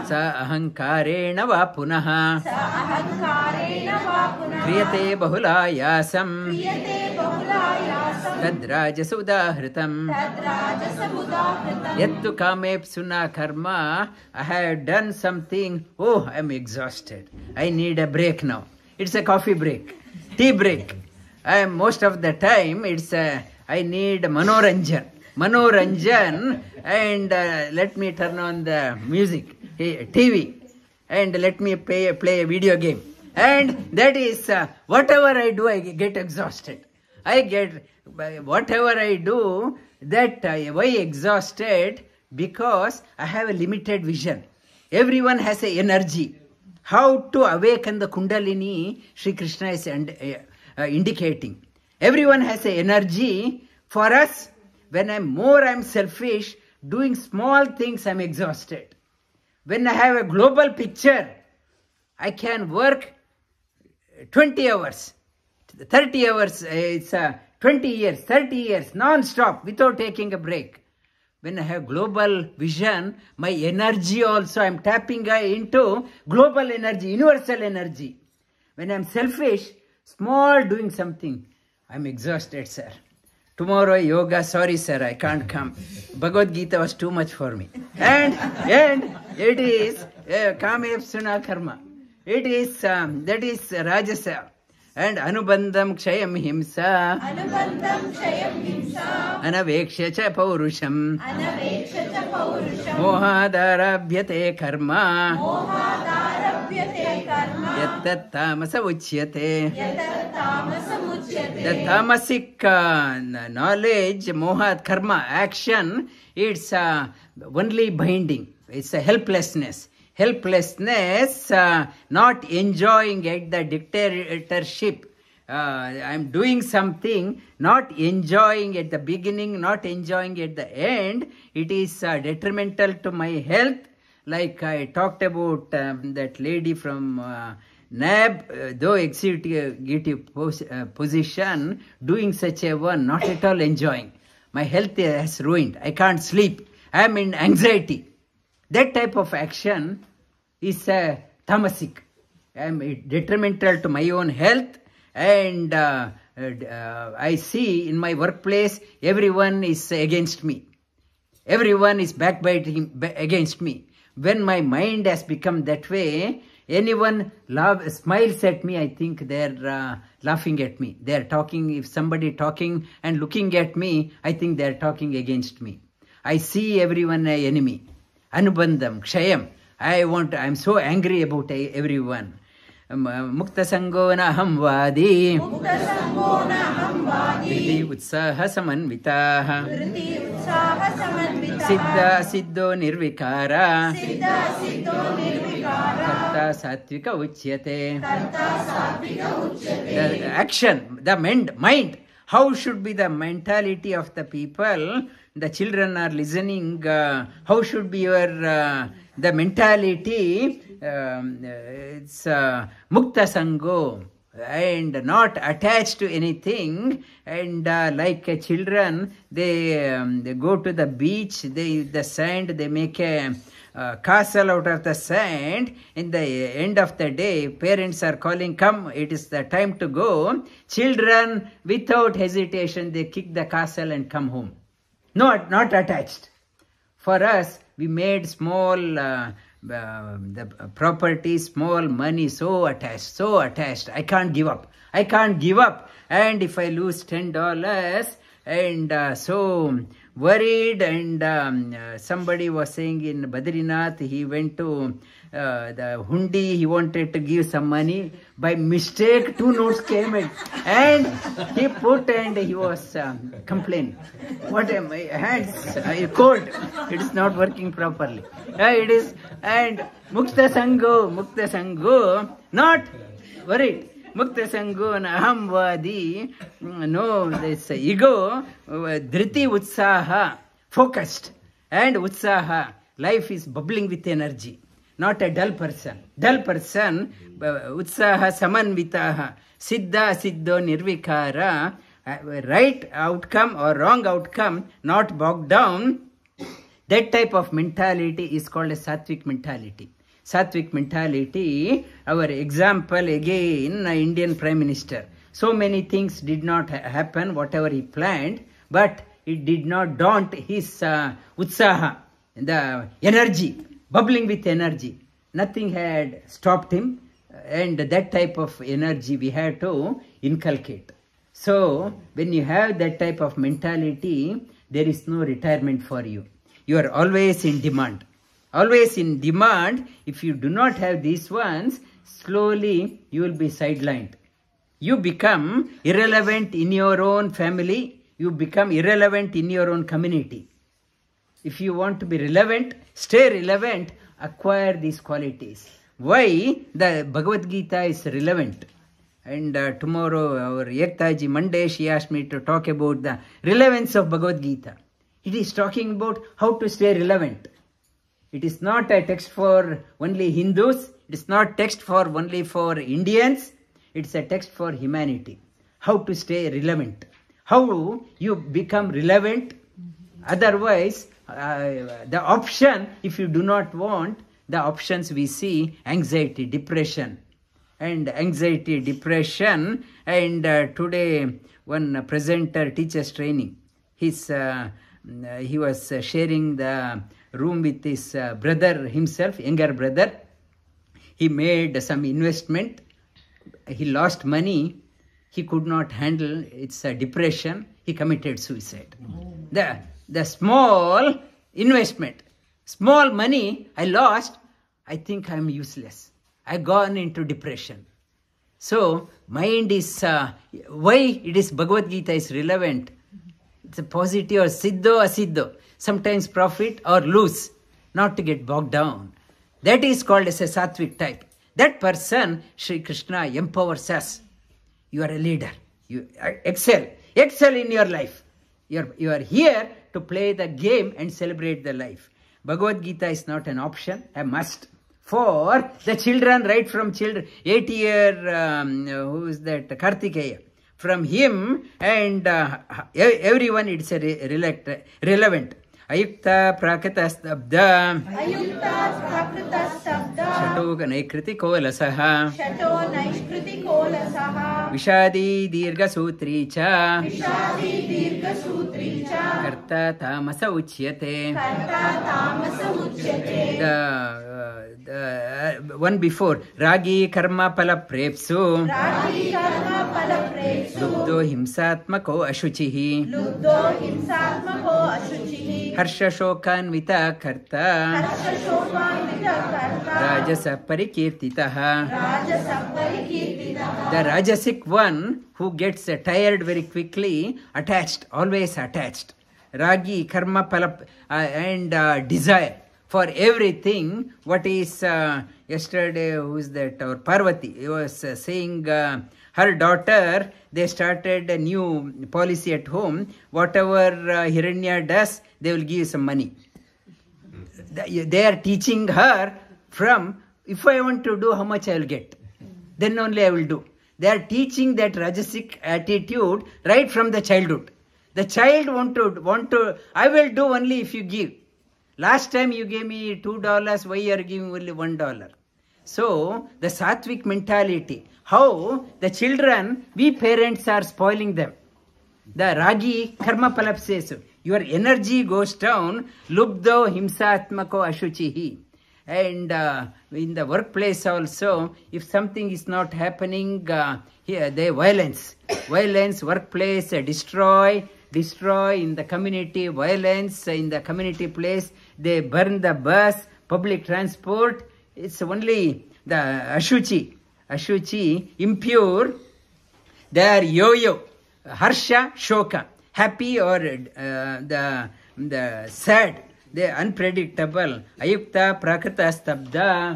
sa ahankarena va punaha kriyate bahulayasam tadrajasa udahritam. Yattu kamepsuna karma, I have done something, oh, I am exhausted. I need a break now. It's a coffee break, tea break. Most of the time, it's I need manoranjan, and let me turn on the music, TV, and let me play a video game. And that is, whatever I do, I get exhausted. Whatever I do, that why exhausted? Because I have a limited vision. Everyone has an energy. How to awaken the Kundalini, Sri Krishna is indicating. Everyone has an energy. For us, when I'm selfish, doing small things, I'm exhausted. When I have a global picture, I can work 20 hours, 30 hours, it's 20 years, 30 years, non-stop, without taking a break. When I have global vision, my energy also, I'm tapping into global energy, universal energy. When I'm selfish, small doing something, I'm exhausted, sir. Tomorrow yoga, sorry sir, I can't come. Bhagavad Gita was too much for me. And it is kamepsuna karma. It is, that is rajasa. And anubandham kshayam himsa. Anaveksha cha paurusham. Mohadarabhyate karma. Yattat tamasa uchyate. The tamasic knowledge, moha, karma, action, it's only binding. It's a helplessness. Helplessness, not enjoying at the dictatorship. I'm doing something, not enjoying at the beginning, not enjoying at the end. It is detrimental to my health. Like I talked about that lady from NAB, though executive position, doing such a one, not at all enjoying. My health has ruined. I can't sleep. I am in anxiety. That type of action is tamasic. I am detrimental to my own health, and I see in my workplace everyone is against me. Everyone is backbiting against me. When my mind has become that way, anyone smiles at me, I think they're laughing at me. They're talking, if somebody talking and looking at me, I think they're talking against me. I see everyone an enemy. Anubandham, Kshayam. I'm so angry about everyone. Mukta Sangona Hamvadi. Vriti Utsaha Samanvitaha. Siddha Siddho Nirvikara. Karta Satvika Uchyate. The action, the mind. How should be the mentality of the people? The children are listening. How should be your the mentality? It's Mukta Sango, and not attached to anything. And like children, they go to the beach. The sand. They make a castle out of the sand. In the end of the day, parents are calling, come, it is the time to go. Children, without hesitation, they kick the castle and come home. Not attached. For us, we made small the property, small money, so attached. I can't give up. And if I lose $10, and so worried, and somebody was saying in Badrinath, he went to the hundi, he wanted to give some money. By mistake, 2 notes came and he put, and he was complaining. What am I? Hands are cold. It is not working properly. It is, and Mukta Sango, not worried. Mukta Sango Nahamvadi, no, this ego, Dhriti Utsaha, focused, and Utsaha, life is bubbling with energy, not a dull person. Utsaha Samanvitaha, Siddha Siddho Nirvikara, right outcome or wrong outcome, not bogged down. That type of mentality is called a sattvic mentality. Sattvic mentality, our example again, Indian Prime Minister. So many things did not happen, whatever he planned, but it did not daunt his utsaha, the energy, bubbling with energy. Nothing had stopped him, and that type of energy we had to inculcate. So, when you have that type of mentality, there is no retirement for you. You are always in demand. Always in demand. If you do not have these ones, slowly you will be sidelined. You become irrelevant in your own family. You become irrelevant in your own community. If you want to be relevant, stay relevant, acquire these qualities. Why the Bhagavad Gita is relevant? And tomorrow, our Ektaji, Monday, she asked me to talk about the relevance of Bhagavad Gita. It is talking about how to stay relevant. It is not a text for only Hindus. It is not text for only for Indians. It's a text for humanity. How to stay relevant. How you become relevant. Otherwise, the option, if you do not want, the options we see, anxiety, depression. And anxiety, depression. And today, one presenter teaches training. He was sharing the room with his brother himself, younger brother. He made some investment. He lost money. He could not handle its depression. He committed suicide. The small investment, small money I lost, I think I'm useless. I gone into depression. So mind is, why it is Bhagavad Gita is relevant. It's a positive or siddho, asiddho. Sometimes profit or lose. not to get bogged down. That is called as a sattvic type. That person, Sri Krishna empowers us. You are a leader. You excel. Excel in your life. You are here to play the game and celebrate the life. Bhagavad Gita is not an option, a must. For the children, right from children, 8-year, who is that, Kartikeya. From him and everyone, it's relevant. Ayukta Prakata Stabda Shato Naikriti Kolasaha Vishadi Dirga Sutricha Karta Tamasa Uchyate. The one before, Ragi Karma Pala Prepsu Lubdo Himsatmako Ashuchihi Harsha Shokanvita Karta Rajasa Parikirtitaha. The Rajasic one who gets tired very quickly, attached, always attached. Ragi, Karma, Pala, and desire for everything. What is yesterday, who is that? Our Parvati, he was saying her daughter, they started a new policy at home. Whatever Hiranya does, they will give some money. They are teaching her from, if I want to do, how much I will get. Then only I will do. They are teaching that Rajasic attitude right from the childhood. The child want to, I will do only if you give. Last time you gave me $2, why you are giving only $1? So, the sattvic mentality, how the children, we parents are spoiling them. The Ragi Karma Palap says, your energy goes down, Lubdo Himsatmako Ashuchihi. And in the workplace also, if something is not happening, here they violence, workplace, destroy in the community, violence in the community place, they burn the bus, public transport. It's only the Ashuchi, impure. They are yo-yo, Harsha, Shoka, happy or the sad. They are unpredictable. Ayukta Prakrita Stabda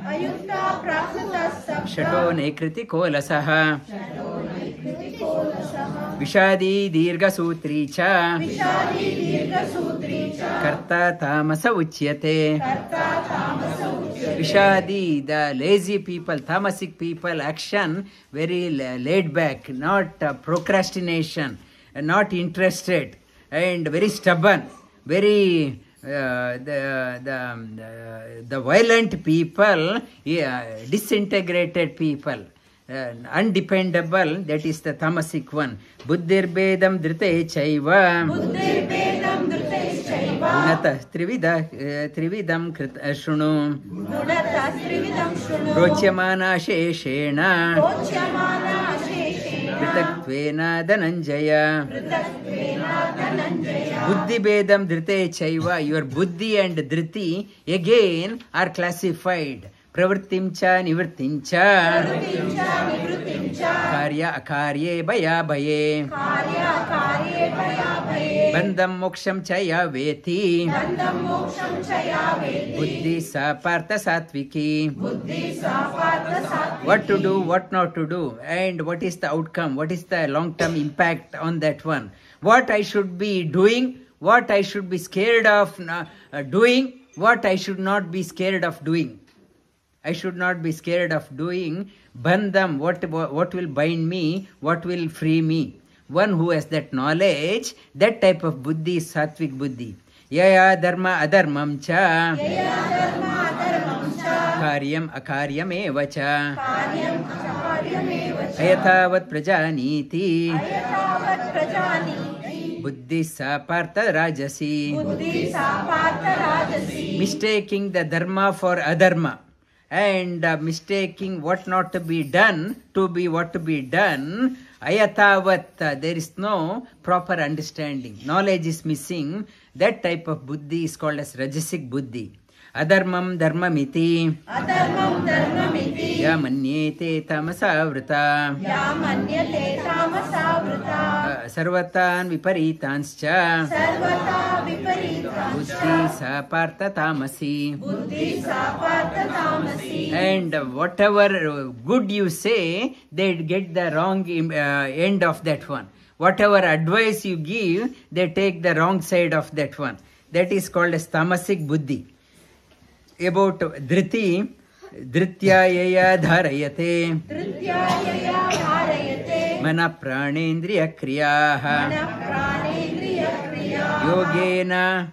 Shato Naikriti Kolasaha Vishadi Dirga Sutricha Karta Tamasa Uchyate. Vishadi, the lazy people, tamasic people, action, very laid back, not procrastination, not interested, and very stubborn, very the violent people, disintegrated people, undependable, that is the tamasic one. Buddhir bedam drite chaiva Gunata trividam krit ashunu Prochyamana sheshena Kritaktvena Dhananjaya. Buddhi bedam drite chaiva. Your buddhi and dhriti again are classified. Pravrittimcha nivrittimcha Karya akarye baya baye Bandham moksham chaya veti Buddhi sa partha satviki. What to do, what not to do, and what is the outcome, what is the long-term impact on that one. What I should be doing, what I should be scared of doing, what I should not be scared of doing. I should not be scared of doing. Bandham, what will bind me, what will free me. One who has that knowledge, that type of buddhi is sattvic buddhi. Yaya dharma adharmam cha Karyam akaryam evacha Ayathavat prajaniti Buddhi sa partha rajasi. Mistaking the dharma for adharma. And mistaking what not to be done to be what to be done. Ayatavat, there is no proper understanding. Knowledge is missing. That type of buddhi is called as Rajasic buddhi. Adharmam dharmamiti. Ya manyete tamasavrita. Sarvatan viparitanscha. Buddhi sa partha tamasi. And whatever good you say, they get the wrong end of that one. Whatever advice you give, they take the wrong side of that one. That is called as tamasic buddhi. About dhriti, dhrityaya dharayate, mana pranendriya kriyaha, yogena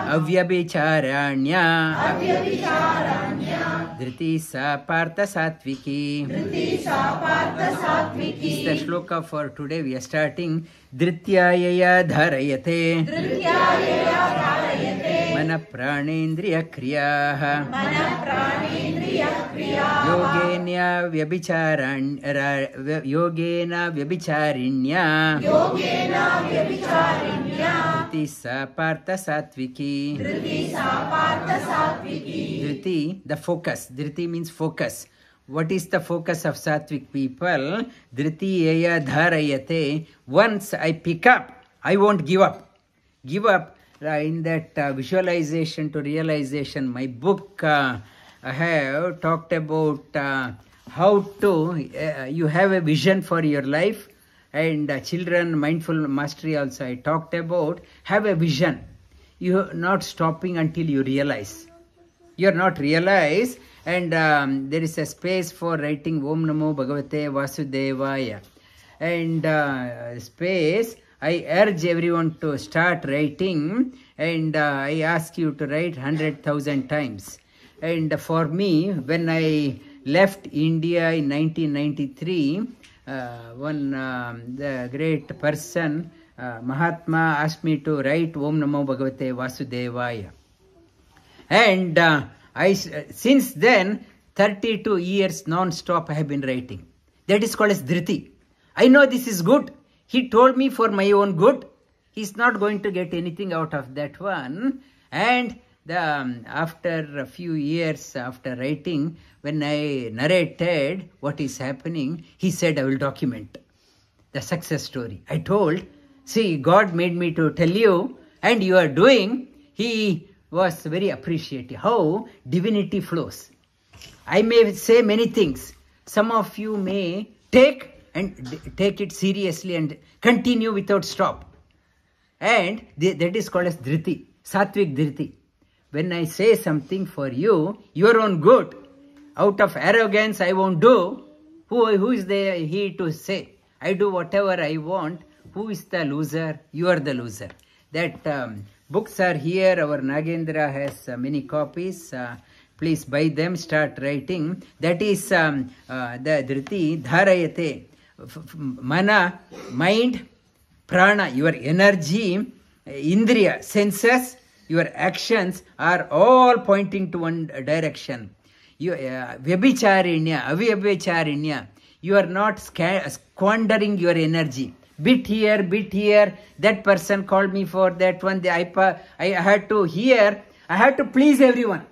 avyabhicharanya, dhriti sa partha satviki. This is the shloka for today. We are starting. Dhrityaya dharayate, mana pranendriya kriyaha, yogena vyabhicharinya, dhriti sa partha satviki. Dhriti, the focus. Dhriti means focus. What is the focus of Sattvic people? Dhritiya dharayate. Once I pick up, I won't give up. Give up in that visualization to realization. My book, I have talked about how to, you have a vision for your life. And children, mindful mastery also I talked about, have a vision. You are not stopping until you realize. You are not realize. And there is a space for writing Om Namo Bhagavate Vasudevaya. And space, I urge everyone to start writing. And I ask you to write 100,000 times. And for me, when I left India in 1993, the great person, Mahatma, asked me to write Om Namo Bhagavate Vasudevaya. And since then, 32 years non-stop I have been writing. That is called as dhriti. I know this is good. He told me for my own good. He's not going to get anything out of that one. And after a few years after writing, when I narrated what is happening, he said, I will document the success story. I told, see, God made me to tell you, and you are doing. He was very appreciative how divinity flows. I may say many things. Some of you may take it seriously and continue without stop. And that is called as dhriti, sattvic dhriti. When I say something for you, your own good, out of arrogance I won't do. Who is he to say? I do whatever I want. Who is the loser? You are the loser. That books are here. Our Nagendra has many copies. Please buy them. Start writing. That is the dhriti dharayate. Mana, mind, prana, your energy, indriya, senses, your actions are all pointing to one direction. Vyabhicharinya, avyabhicharinya. You are not squandering your energy. Bit here. That person called me for that one. I had to hear. I had to please everyone.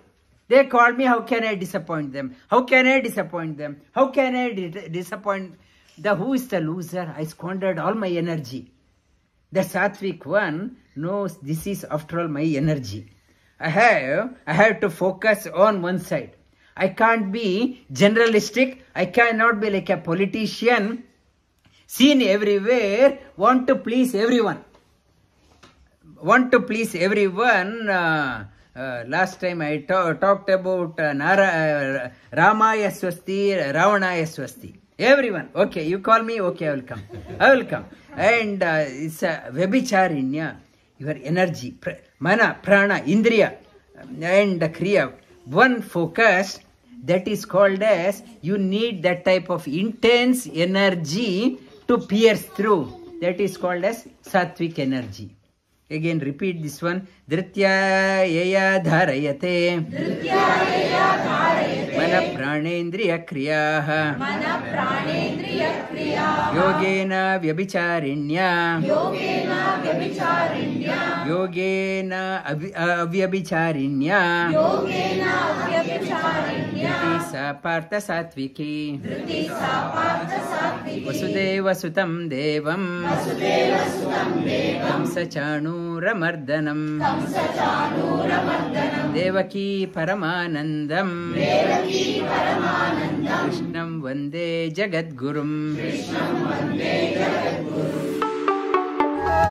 They called me. How can I disappoint them? How can I disappoint them? How can I disappoint who is the loser? I squandered all my energy. The sattvic one knows this is after all my energy. I have to focus on one side. I can't be generalistic. I cannot be like a politician, seen everywhere, want to please everyone. Last time I talked about Ramaya Swasti, Ravanaya Swasti. Everyone. Okay, you call me. Okay, I will come. And it's a Vyabhicharinya, your energy, mana, prana, indriya, and kriya. One focus, that is called as, you need that type of intense energy to pierce through. That is called as sattvic energy. Again, repeat this one. Dhrityaya dharayate. Mana pranendriya kriyaha. Yogena vyabhicharinya. Yogena avyabhicharinya. धृति सा पार्थ सात्विकी वसुदेवसुतं देवं कंसचाणूरमर्दनं देवकी परमानन्दं कृष्णं वन्दे जगद्गुरुम्